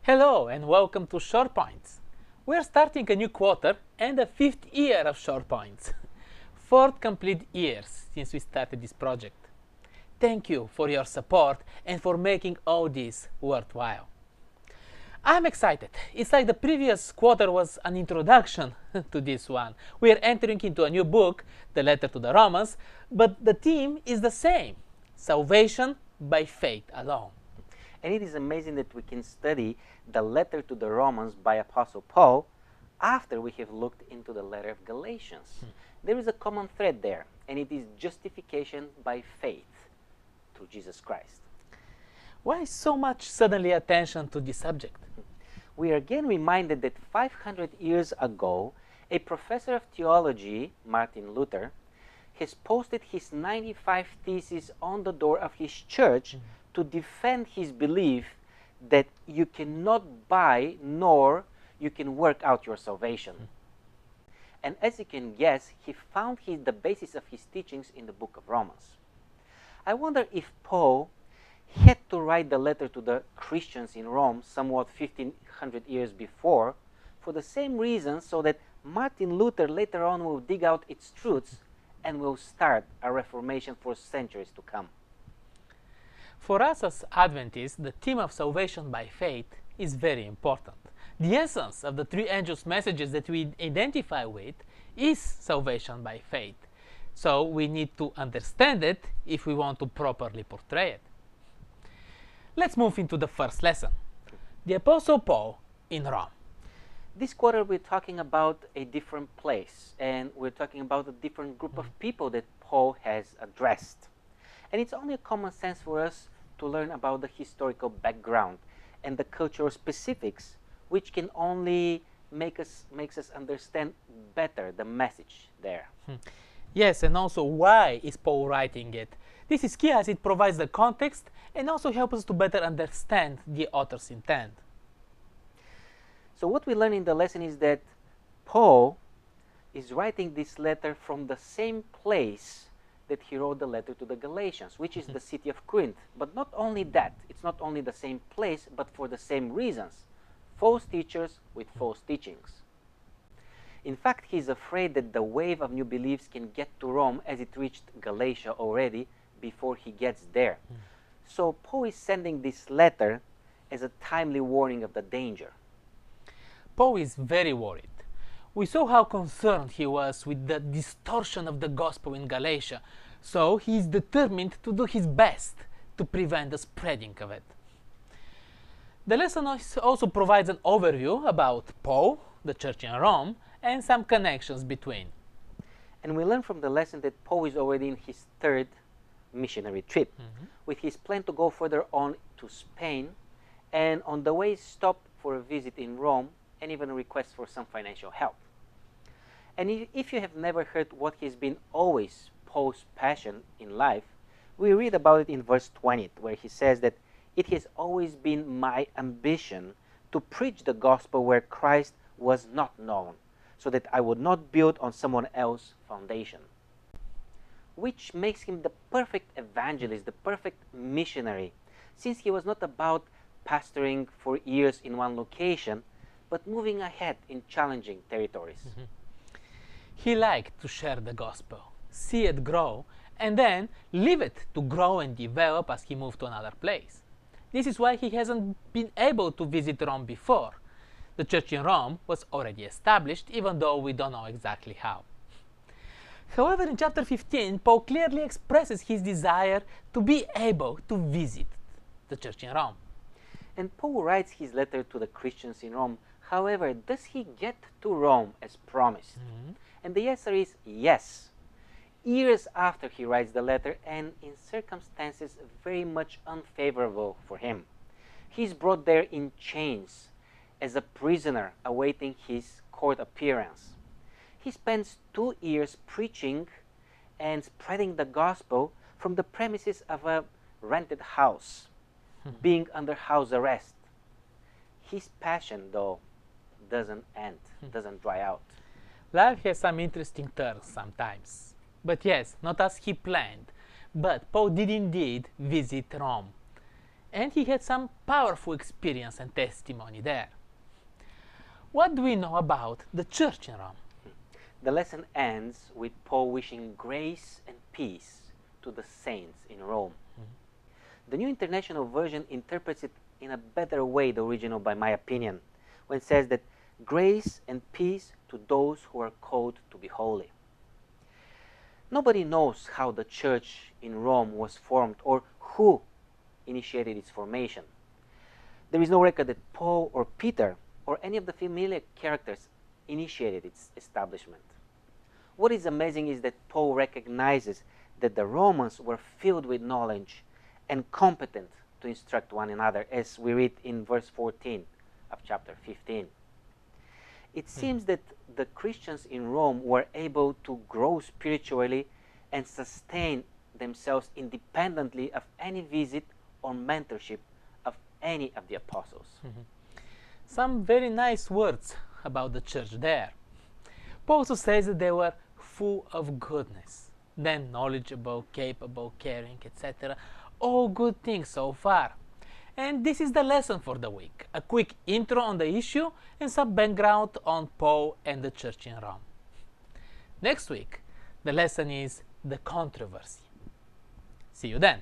Hello and welcome to Short Points. We're starting a new quarter and the 5th year of Short Points. 4 complete years since we started this project. Thank you for your support and for making all this worthwhile. I'm excited. It's like the previous quarter was an introduction to this one. We're entering into a new book, the letter to the Romans, but the theme is the same: salvation by faith alone. And it is amazing that we can study the letter to the Romans by Apostle Paul after we have looked into the letter of Galatians. There is a common thread there, and it is justification by faith through Jesus Christ. Why so much suddenly attention to this subject? We are again reminded that 500 years ago, a professor of theology, Martin Luther, has posted his 95 theses on the door of his church to defend his belief that you cannot buy nor you can work out your salvation. And as you can guess, he found the basis of his teachings in the book of Romans. I wonder if Paul had to write the letter to the Christians in Rome somewhat 1500 years before for the same reason, so that Martin Luther later on will dig out its truths and will start a reformation for centuries to come. For us as Adventists, the theme of salvation by faith is very important. The essence of the 3 angels' messages that we identify with is salvation by faith. So we need to understand it if we want to properly portray it. Let's move into the first lesson. The Apostle Paul in Rome. This quarter we're talking about a different place, and we're talking about a different group of people that Paul has addressed. And it's only a common sense for us to learn about the historical background and the cultural specifics, which can only makes us understand better the message there. Yes, and also why is Paul writing it? This is key as it provides the context and also helps us to better understand the author's intent. So what we learn in the lesson is that Paul is writing this letter from the same place that he wrote the letter to the Galatians, which is the city of Corinth. But not only that, it's not only the same place, but for the same reasons: false teachers with false teachings. In fact, he's afraid that the wave of new beliefs can get to Rome as it reached Galatia already before he gets there. So Paul is sending this letter as a timely warning of the danger. Paul is very worried. We saw how concerned he was with the distortion of the gospel in Galatia, so he is determined to do his best to prevent the spreading of it. The lesson also provides an overview about Paul, the church in Rome, and some connections between. And we learn from the lesson that Paul is already in his 3rd missionary trip, with his plan to go further on to Spain, and on the way stop for a visit in Rome and even a request for some financial help. And if you have never heard what has been always Paul's passion in life, we read about it in verse 20, where he says that it has always been my ambition to preach the gospel where Christ was not known, so that I would not build on someone else's foundation. Which makes him the perfect evangelist, the perfect missionary, since he was not about pastoring for years in one location, but moving ahead in challenging territories. He liked to share the gospel, see it grow, and then leave it to grow and develop as he moved to another place. This is why he hasn't been able to visit Rome before. The church in Rome was already established, even though we don't know exactly how. However, in chapter 15, Paul clearly expresses his desire to be able to visit the church in Rome. And Paul writes his letter to the Christians in Rome. However, does he get to Rome as promised? And the answer is yes. Years after he writes the letter, and in circumstances very much unfavorable for him. He's brought there in chains as a prisoner awaiting his court appearance. He spends 2 years preaching and spreading the gospel from the premises of a rented house, being under house arrest. His passion, though, doesn't end, doesn't dry out. Life has some interesting turns sometimes. But yes, not as he planned. But Paul did indeed visit Rome. and he had some powerful experience and testimony there. What do we know about the church in Rome? The lesson ends with Paul wishing grace and peace to the saints in Rome. The New International Version interprets it in a better way, the original, by my opinion, when it says that grace and peace to those who are called to be holy. Nobody knows how the church in Rome was formed or who initiated its formation. There is no record that Paul or Peter or any of the familiar characters initiated its establishment. What is amazing is that Paul recognizes that the Romans were filled with knowledge and competent to instruct one another, as we read in verse 14 of chapter 15. It seems that the Christians in Rome were able to grow spiritually and sustain themselves independently of any visit or mentorship of any of the apostles. Some very nice words about the church there. Paul also says that they were full of goodness, then knowledgeable, capable, caring, etc. All good things so far. And this is the lesson for the week. A quick intro on the issue and some background on Paul and the church in Rome. Next week, the lesson is the controversy. See you then.